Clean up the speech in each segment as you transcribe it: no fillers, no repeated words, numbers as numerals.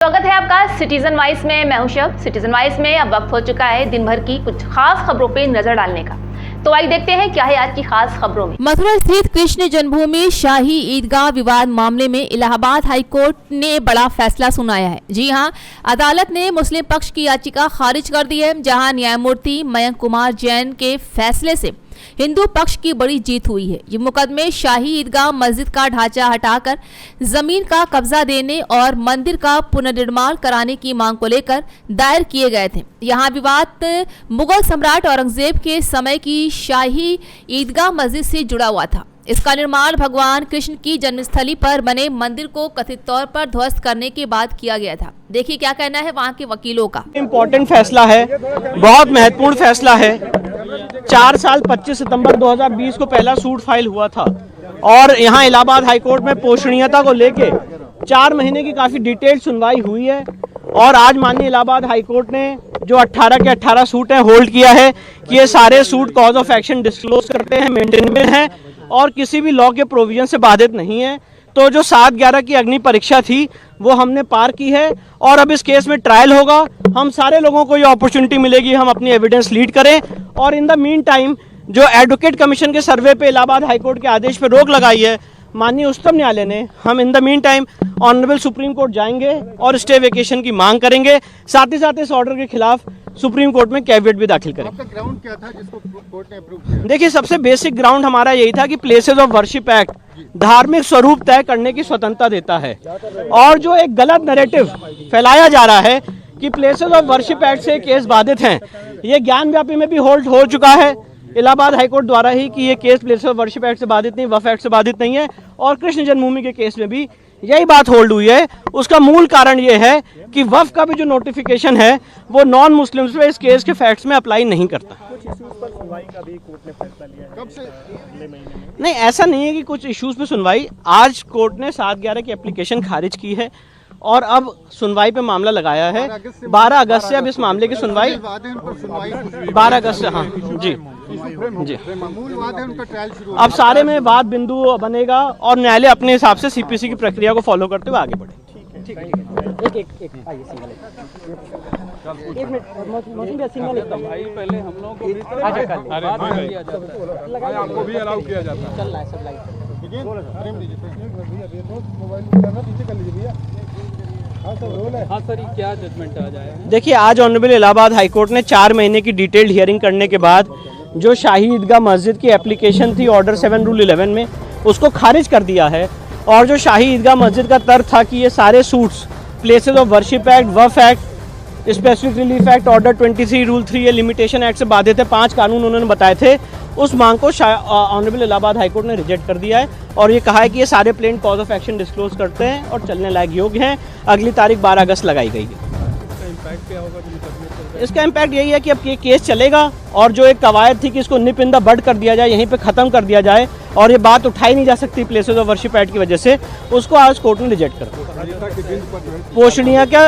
स्वागत है आपका सिटीजन वाइस में। मैं हूं शब। सिटीजन वाइस में अब वक्त हो चुका है दिन भर की कुछ खास खबरों पे नजर डालने का। तो आइए देखते हैं क्या है आज की खास खबरों में। मथुरा स्थित कृष्ण जन्मभूमि शाही ईदगाह विवाद मामले में इलाहाबाद हाईकोर्ट ने बड़ा फैसला सुनाया है। जी हां, अदालत ने मुस्लिम पक्ष की याचिका खारिज कर दी है, जहां न्यायमूर्ति मयंक कुमार जैन के फैसले से हिंदू पक्ष की बड़ी जीत हुई है। ये मुकदमे शाही ईदगाह मस्जिद का ढांचा हटाकर जमीन का कब्जा देने और मंदिर का पुनर्निर्माण कराने की मांग को लेकर दायर किए गए थे। यहाँ विवाद मुगल सम्राट औरंगजेब के समय की शाही ईदगाह मस्जिद से जुड़ा हुआ था। इसका निर्माण भगवान कृष्ण की जन्मस्थली पर बने मंदिर को कथित तौर पर ध्वस्त करने के बाद किया गया था। देखिए क्या कहना है वहाँ के वकीलों का। इम्पोर्टेंट फैसला है, बहुत महत्वपूर्ण फैसला है। 4 साल 25 सितंबर 2020 को पहला सूट फाइल हुआ था और यहाँ इलाहाबाद हाईकोर्ट में पोषणीयता को लेके 4 महीने की काफ़ी डिटेल्ड सुनवाई हुई है। और आज माननीय इलाहाबाद हाईकोर्ट ने जो 18 के 18 सूट हैं होल्ड किया है कि ये सारे suit cause of action disclose करते हैं, मेंटेनेबल हैं और किसी भी लॉ के प्रोविजन से बाधित नहीं है। तो जो 7/11 की अग्नि परीक्षा थी वो हमने पार की है और अब इस केस में ट्रायल होगा। हम सारे लोगों को ये अपॉर्चुनिटी मिलेगी हम अपनी एविडेंस लीड करें। और इन द मीन टाइम जो एडवोकेट कमीशन के सर्वे पे इलाहाबाद हाईकोर्ट के आदेश पे रोक लगाई है माननीय उच्चतम न्यायालय ने, हम in the mean time honourable supreme court जाएंगे और स्टे वेकेशन की मांग करेंगे। साथ ही साथ इस ऑर्डर के खिलाफ सुप्रीम कोर्ट में कैविएट भी दाखिल करेंगे। आपका ग्राउंड क्या था जिसको कोर्ट ने अप्रूव किया? देखिए, सबसे बेसिक ग्राउंड हमारा यही था कि प्लेसेस ऑफ वर्शिप एक्ट धार्मिक स्वरूप तय करने की स्वतंत्रता देता है। और जो एक गलत नैरेटिव फैलाया जा रहा है कि प्लेसेस ऑफ वर्शिप एक्ट से केस बाधित हैं, ये ज्ञान व्यापी में भी होल्ड हो चुका है इलाहाबाद हाईकोर्ट द्वारा ही कि ये case places of worship act से बाधित नहीं, वक्फ एक्ट से बाधित नहीं है। और कृष्ण जन्मभूमि के केस में भी यही बात होल्ड हुई है। उसका मूल कारण ये है कि वक्फ का भी जो नोटिफिकेशन है वो नॉन मुस्लिम्स पे इस केस के फैक्ट्स में अप्लाई नहीं करता। कुछ इश्यूज पर सुनवाई का भी कोर्ट ने फैसला लिया है। कब से? अगले महीने में। नहीं, ऐसा नहीं है कि कुछ इश्यूज पे सुनवाई। आज कोर्ट ने 7/11 की एप्लीकेशन खारिज की है और अब सुनवाई पे मामला लगाया है। 12 अगस्त से अब इस मामले की सुनवाई 12 अगस्त से। हाँ जी जी, मूल वाद है उनका ट्रायल शुरू। अब सारे में वाद बिंदु बनेगा और न्यायालय अपने हिसाब से सीपीसी की प्रक्रिया को फॉलो करते हुए आगे बढ़े। एक आइए सिंगल एकदम भाई, पहले हम लोगों को भी आपको भी अलाउ किया जाता है। चल रहा है सब लाइट। हाँ सर, क्या जजमेंट आ जाए? देखिए, आज ऑनरेबल इलाहाबाद हाईकोर्ट ने 4 महीने की डिटेल्ड हियरिंग करने के बाद जो शाही ईदगाह मस्जिद की एप्लीकेशन थी ऑर्डर 7 रूल 11 में, उसको खारिज कर दिया है। और जो शाही ईदगाह मस्जिद का तर्क था कि ये सारे suits places of worship act, Waqf act, specific relief act, order 23 rule 3 ये लिमिटेशन एक्ट से बाधित है। 5 कानून उन्होंने बताए थे। उस मांग को ऑनरेबल इलाहाबाद हाईकोर्ट ने रिजेक्ट कर दिया है और ये कहा है कि ये सारे plain cause of action disclose करते हैं और चलने लायक योग्य हैं। अगली तारीख 12 अगस्त लगाई गई है। इसका इम्पैक्ट यही है कि अब ये केस चलेगा और जो एक कवायद थी कि इसको निप इन द बड कर दिया जाए, यहीं पे ख़त्म कर दिया जाए और ये बात उठाई नहीं जा सकती प्लेसेस ऑफ वर्शिप एक्ट की वजह से, उसको आज कोर्ट ने रिजेक्ट कर दिया।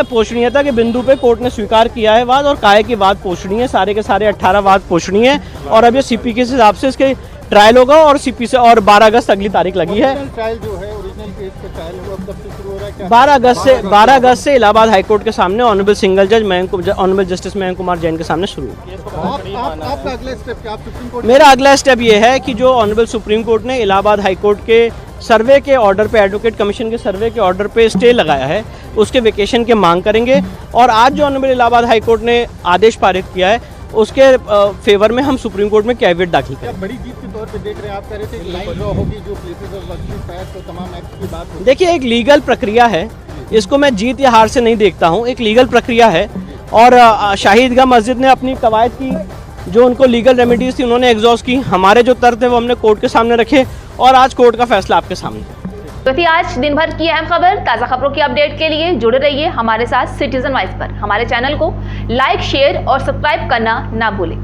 पोषणीयता के बिंदु पे कोर्ट ने स्वीकार किया है वाद और कहा है कि वाद पोषणीय, सारे के सारे 18 वाद पोषणीय है और अब ये सीपी के हिसाब से इसके ट्रायल होगा और सीपी से और 12 अगस्त अगली तारीख लगी है। ट्रायल जो है ओरिजिनल केस का ट्रायल वो अब कब से शुरू हो रहा है? क्या 12 अगस्त से इलाहाबाद हाईकोर्ट के सामने ऑनरेबल सिंगल जज ऑनरेबल जस्टिस मयंक कुमार जैन के सामने शुरू होगी। आपका अगला स्टेप क्या? आप सुप्रीम कोर्ट? मेरा अगला स्टेप ये है कि जो ऑनरेबल सुप्रीम कोर्ट ने इलाहाबाद हाईकोर्ट के सर्वे के ऑर्डर पे, एडवोकेट कमीशन के सर्वे के ऑर्डर पे स्टे लगाया है, उसके वेकेशन की मांग करेंगे। और आज जो ऑनरेबल इलाहाबाद हाईकोर्ट ने आदेश पारित किया है उसके फेवर में हम सुप्रीम कोर्ट में कैविएट दाखिल करें। बड़ी जीत के तौर पे देख रहे हैं आप? कह रहे थे एक लाइन ड्रॉ होगी जो प्लेसेस ऑफ वर्शिप एक्ट तो तमाम एक्ट की बात होगी। देखिए, एक लीगल प्रक्रिया है, इसको मैं जीत या हार से नहीं देखता हूँ। एक लीगल प्रक्रिया है और शाही ईदगाह मस्जिद ने अपनी कवायद की, जो उनको लीगल रेमेडीज थी उन्होंने एग्जॉस्ट की। हमारे जो तर्क थे वो हमने कोर्ट के सामने रखे और आज कोर्ट का फैसला आपके सामने। तो थी आज दिन भर की अहम खबर। ताज़ा खबरों की अपडेट के लिए जुड़े रहिए हमारे साथ सिटीजन वाइस पर। हमारे चैनल को लाइक, शेयर और सब्सक्राइब करना ना भूलें।